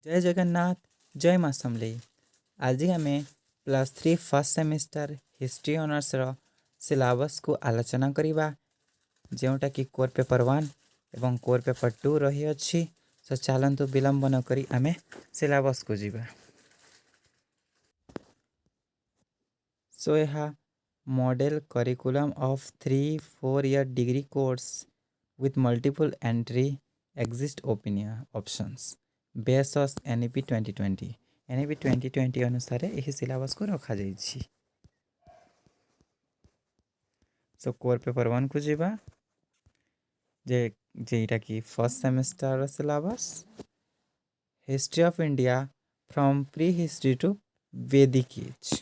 जय जगन्नाथ जय माँ समलेई। आज आम +3 first semester history honours syllabus को आलोचना करवा जोटा कि कोर पेपर 1 एवं कोर पेपर 2 रही अच्छी। सो चलतु विलंब न करी आम सिलेबस को जीवा। सो यह model curriculum of 3-4 year degree course with multiple entry exist options based on NEP 2020 NEP 2020 अनुसार यही सिलेबस को रखा जाइछि। सो कोर पेपर 1 को जीवा जेटा कि first semester syllabus history of India from prehistory to Vedic age.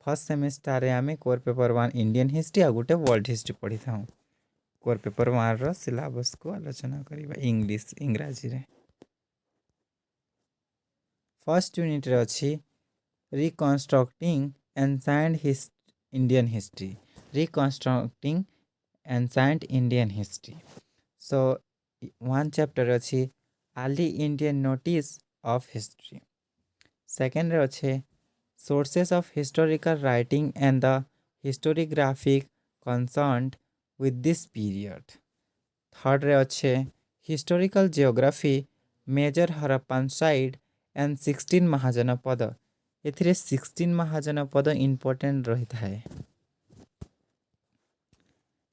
First semester रे आमे कोर पेपर 1 इंडियन हिस्ट्री आ गोटे वर्ल्ड हिस्ट्री पढ़ी था। कोर पेपर 1 रो सिलेबस को आलोचना करिबा इंग्राजी रे। फर्स्ट यूनिट रे अछि reconstructing ancient Indian history. Reconstructing ancient Indian history. So 1 chapter अछि early Indian notice of history. Second रे अछि sources of historical writing and the historiographic concerned with this period। Third रे अच्छे historical geography major Harappan side and 16 महाजनपद। एथिरे 16 महाजनपद important रही थाए।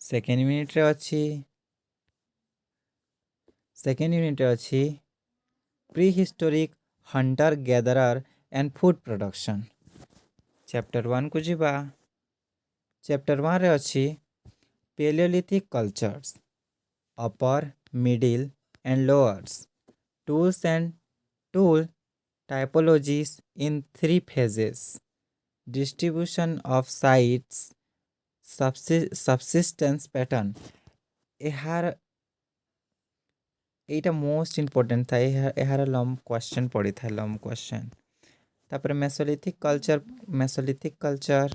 Second unit रे अच्छी pre historic Hunter gatherer and food production. Chapter 1 को जीवा। चैप्टर 1 रे अच्छी Paleolithic cultures, upper, middle and lowers, tools and tool typologies in 3 phases, distribution of sites, subsistence pattern। एहार Etah most important था। एहार long question पड़ी था। Long question तापर mesolithic culture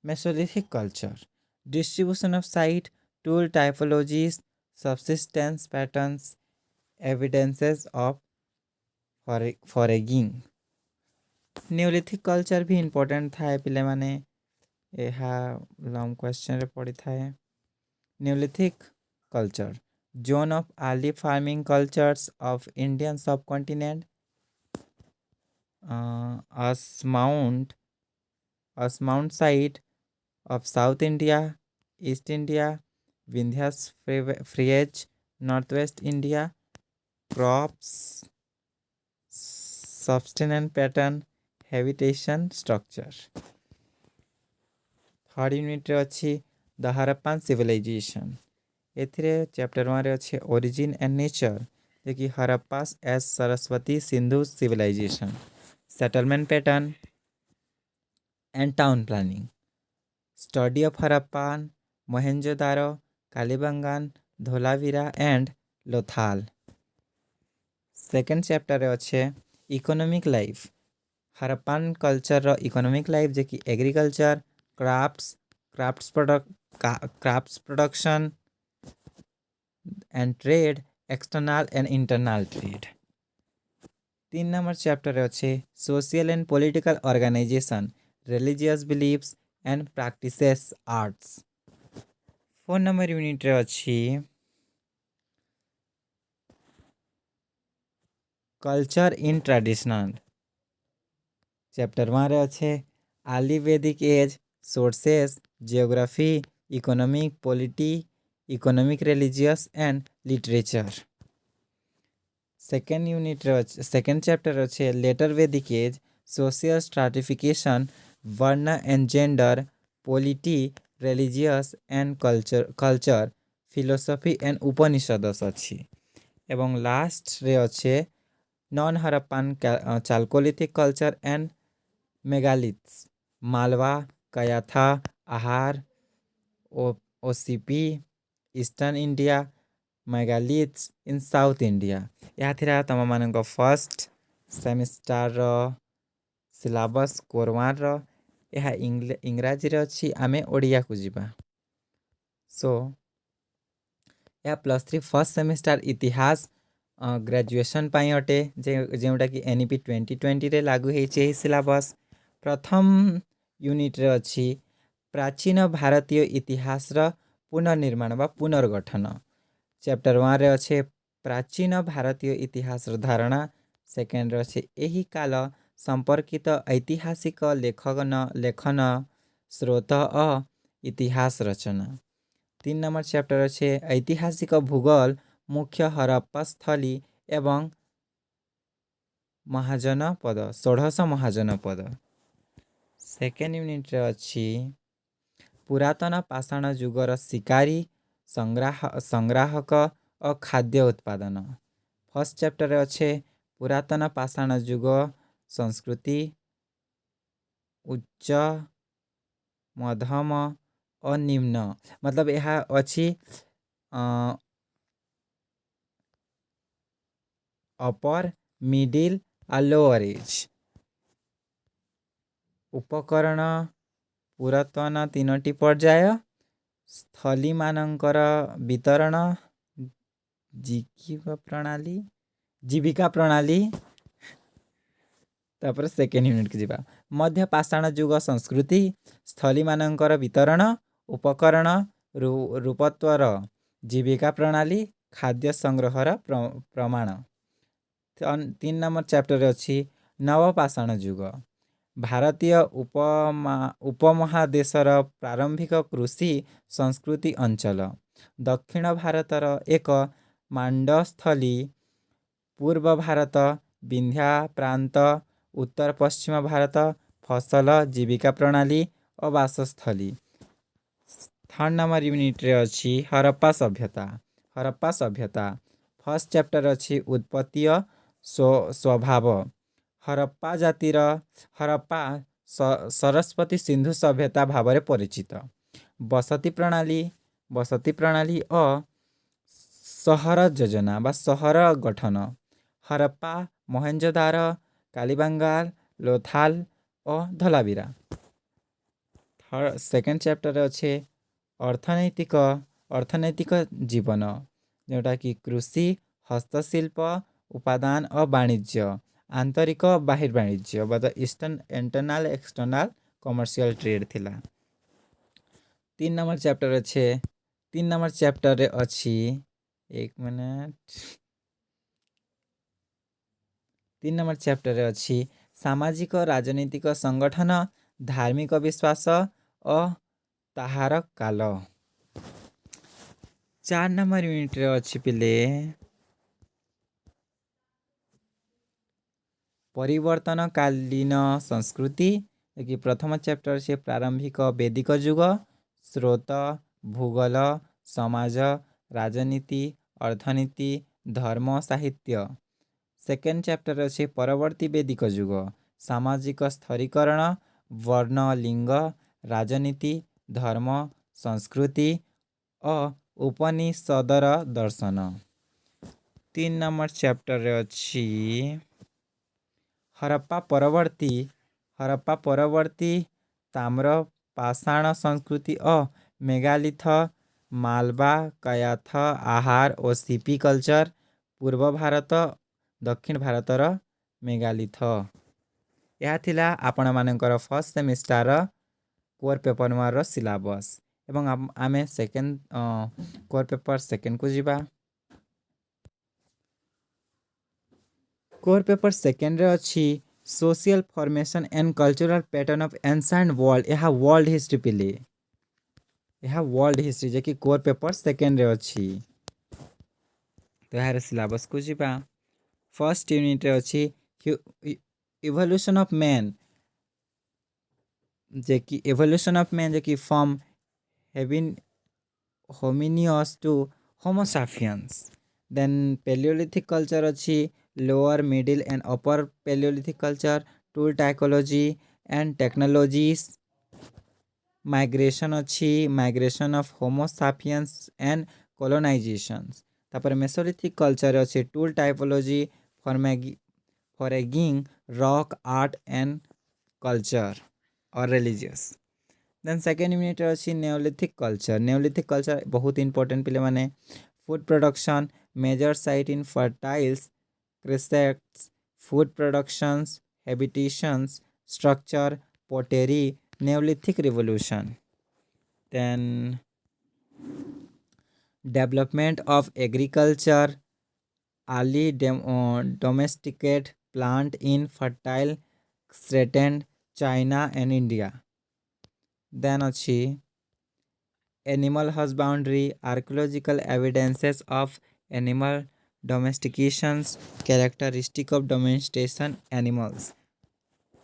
Mesolithic culture, distribution of site, tool typologies, subsistence patterns, evidences of foraging। Neolithic culture भी important था पिले माने यह long question रे पड़ी था। Neolithic culture, zone of early farming cultures of Indian subcontinent, Asmount site of South India, East India, Vindhyas Frieze, Northwest India, crops, subsistence pattern, habitation structure। Third unit रे अच्छी the Harappan civilization. एथिरे chapter 1 रे अच्छे origin and nature जे कि Harappas as Saraswati Sindhu civilization, settlement pattern and town planning, study of Harappan, Mohenjodaro, Kalibangan, Dholavira and Lothal. Second chapter अच्छे economic life, Harappan culture रो economic life जे कि agriculture, crafts production and trade, external and internal trade. 3 number chapter अच्छे social and political organization, religious beliefs and practices arts. 4 number unit रे अच्छी culture in traditional. Chapter 1 रे अच्छे early Vedic age, sources, geography, economic polity, economic religious and literature. Second chapter अच्छे later Vedic age, social stratification, varna and gender, polity, religious and culture, philosophy and Upanishads अच्छी। एवं last रे अच्छे non Harappan chalcolithic culture and megaliths, Malwa, Kayatha, Ahar, OCP, eastern India, megaliths in south India. यह थिरा तुम मानक first semester syllabus core 1 रो यह इंग्राजी रे अछि आमे ओडिया को जिबा। सो यह +3 फर्स्ट सेमिस्टर इतिहास ग्रेजुएशन पाई अटे जेउटा कि एनईपी 2020 रे लागू होइछे एही सिलेबस। प्रथम यूनिट रे अछि प्राचीन भारतीय इतिहास रा पुनर्निर्माण बा पुनर्गठन। चैप्टर 1 रे अछि प्राचीन भारतीय इतिहास रा धारणा। सेकेंड रे अछि एही काल संपर्कित ऐतिहासिक लेखन स्रोत इतिहास रचना। 3 नंबर चैप्टर अच्छे ऐतिहासिक भूगोल मुख्य हड़प्पा स्थली एवं महाजनपद 1600 महाजनपद। सेकेंड यूनिट रे अछि पुरातन पाषाण युगर शिकारी संग्राहक और खाद्य उत्पादन। फर्स्ट चैप्टर रे अच्छे पुरातन पाषाण युग संस्कृति उच्च मध्यम और निम्न मतलब यह अच्छी अपर मिडिल आ लोअर एज। उपकरण पुरातन 3टी पर्याय स्थली मानकर वितरण जीविका प्रणाली तापर सेकेंड यूनिट के जीवा मध्य पाषाण युग संस्कृति स्थली मानकर वितरण उपकरण रूपत्वर जीविका प्रणाली खाद्य संग्रहर प्रमाण। 3 नंबर चैप्टर अच्छी नवपाषाण युग भारतीय उपमहादेशर प्रारंभिक कृषि संस्कृति अंचल दक्षिण भारतर एक मांडस्थली पूर्व भारत विंध्या प्रांत उत्तर पश्चिम भारत फसल जीविका प्रणाली और वासस्थली। 3rd नंबर यूनिट रे अछि हड़प्पा सभ्यता। हड़प्पा सभ्यता फर्स्ट चैप्टर अछि उत्पत्ति स्वभाव। हड़प्पा जातिर हड़प्पा सरस्वती सिंधु सभ्यता भाव में परिचित। बसती प्रणाली और सहर योजना बा सहर गठन हड़प्पा मोहेंजोदारो कालीबंगाल लोथाल और धोलावीरा। सेकेंड चैप्टर अच्छे अर्थनैतिक जीवन जोटा कि कृषि हस्तशिल्प उपादान और वाणिज्य आंतरिक बहिर्वाणिज्य बद इंटरनल एक्सटर्नल कमर्शियल ट्रेड थिला। 3 नंबर चैप्टर अच्छे 3 नंबर चैप्टर रे अच्छी 3 नंबर चैप्टर रे अच्छी सामाजिक राजनीतिक संगठन धार्मिक विश्वास और ताहार काल। 4 नंबर यूनिट रे अच्छी पिले परिवर्तन कालीन संस्कृति कि प्रथम चैप्टर से प्रारंभिक वैदिक युग स्रोत भूगोल समाज राजनीति अर्थनीति धर्म साहित्य। सेकेंड चैप्टर अच्छे परवर्ती वैदिक युग सामाजिक स्थिरीकरण वर्ण लिंग राजनीति धर्म संस्कृति और उपनिषदर दर्शन। 3 नंबर चैप्टर अच्छी हड़प्पा परवर्ती ताम्र पाषाण संस्कृति और मेगालिथ मालवा कयाथ आहार और सीपी कल्चर पूर्व भारत दक्षिण भारतर मेगालिथ। यह थिला आपण मानकर फर्स्ट सेमिस्टर कोर पेपर 1 रो सिलेबस एवं आमे सेकेंड कोर पेपर सेकेंड को जीवा। कोर पेपर सेकेंड रे अच्छी social formation and cultural pattern of ancient world यह वर्ल्ड हिस्ट्री पिले यह वर्ल्ड हिस्ट्री जे कि कोर पेपर सेकेंड रे अच्छी। तो यार सिलेबस को जीवा फर्स्ट यूनिट रे अच्छी इवोल्यूशन ऑफ मैन जे कि from hominids to homo sapiens. Then palaeolithic culture अच्छी lower middle and upper palaeolithic culture tool typology and technologies. Migration अच्छी migration of homo sapiens and colonisations. तापर mesolithic culture अच्छी tool typology foraging rock art and culture. और religious. Then second unit अच्छी neolithic culture. Neolithic culture बहुत important पे मैंने food production major site in fertile crescents food productions habitations structure pottery neolithic revolution. Then development of agriculture early domesticated plant in fertile threatened China and India. Then अच्छी animal husbandry archaeological evidences of animal domestications characteristic of domestication animals.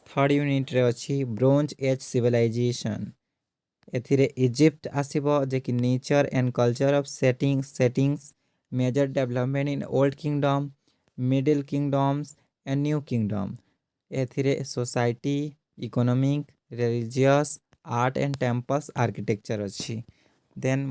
Third unit रे अच्छी bronze age civilisation एथिरे Egypt आसीबो जे कि nature and culture of settings major development in old kingdom middle kingdoms and new kingdom एथिरे society economic religious art and temples architecture अच्छी। Then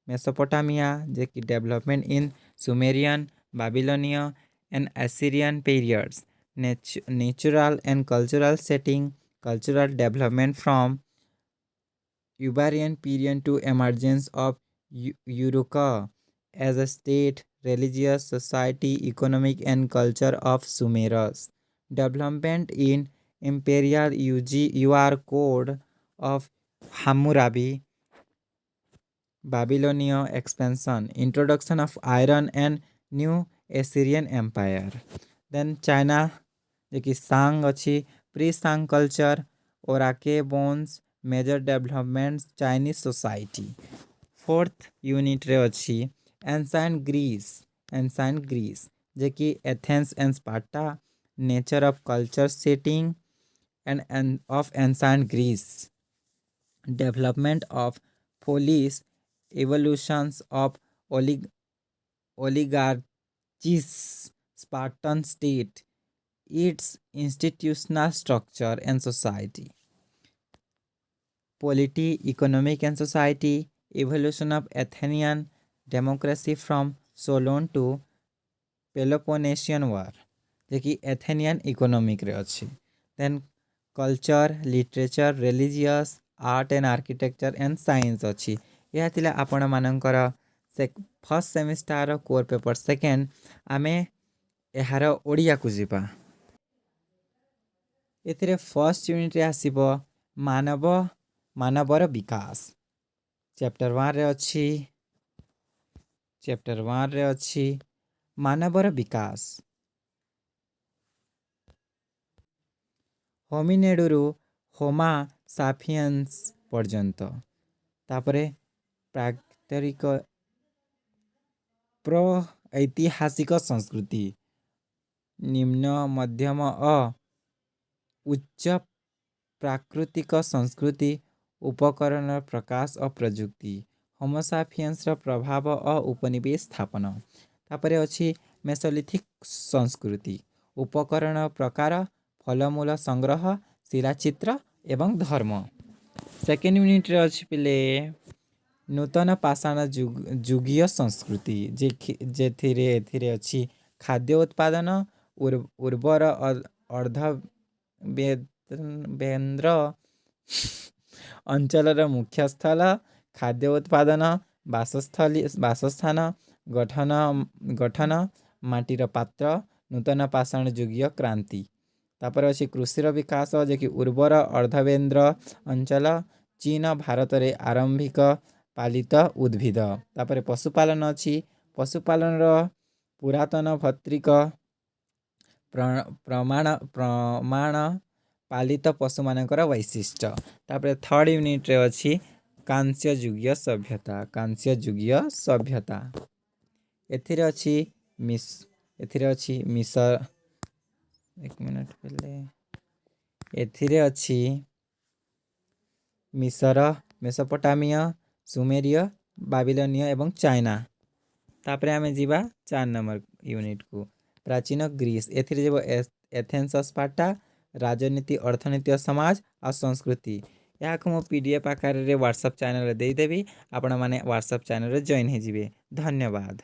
Mesopotamia जे कि development in Sumerian Babylonia and Assyrian periods natural and cultural setting cultural development from Iberian period to emergence of Eureka as a state religious society economic and culture of Sumerus development in imperial UR code of Hammurabi Babylonia expansion introduction of iron and new Assyrian empire। then China जे कि Shang अच्छी pre Shang culture oracle bones major development Chinese society. Fourth unit रे अच्छी ancient Greece जे कि Athens and Sparta nature of culture setting and of ancient Greece development of polis evolutions of oligarchies Spartan state its institutional structure and society polity economic and society evolution of Athenian democracy from Solon to Peloponnesian war जे कि Athenian economic रे अच्छी। Then culture literature religious art and architecture and science अच्छी। यह थिला आपण मानकर first semester core paper second आमे एहार ओडिया को जीवा। एथिरे फर्स्ट यूनिट रे आसीबो मानवर विकास चैप्टर 1 रे अच्छी मानवर विकास होमिनेडुरु होमा साफियंस पर्यंत तापरे प्रागैतिक प्र ऐतिहासिक संस्कृति निम्न मध्यम उच्च प्राकृतिक संस्कृति उपकरण प्रकाश और प्रजुक्ति होमोसाफियंस प्रभाव और उपनिवेश स्थापन तापरे अच्छी मेसोलिथिक संस्कृति उपकरण प्रकार फलमूल संग्रह शिलाचित्र एवं धर्म। सेकेंड यूनिट रे अच्छी पिले नूतन पाषाण जुगीय संस्कृति जे अच्छी खाद्य उत्पादन उर्वर अर्धवेन्द्र अंचल मुख्य स्थल खाद्य उत्पादन बासस्थान गठन माटीर पात्र नूतन पाषाण जुगीय क्रांति तापर अच्छी कृषिर विकास जे कि उर्वर अर्धवेन्द्र अंचल चीन भारत रे आरंभिक पालित उद्भिद तापर पशुपालन अच्छी पशुपालन पुरातन भत्रिक प्रमाण पालित पशु मानकर वैशिष्ट्य तापर थर्ड यूनिट रे अच्छी कांस्य जुगीय सभ्यता एथिरे अच्छी मिसर एक मिनट पहले एथिरे अच्छी मिसर मेसोपोटामिया सुमेरिया बाबिलोनिया एवं चाइना तापर आमे जीवा 4 नंबर यूनिट को प्राचीन ग्रीस एथिरे जेबो एथेंस स्पार्टा राजनीति अर्थनीति और समाज और संस्कृति यहाँ को पीडीएफ आकार रे व्हाट्सएप चैनल रे देदेवी आपण माने व्हाट्सएप चैनल रे जॉइन हे जिवे। धन्यवाद।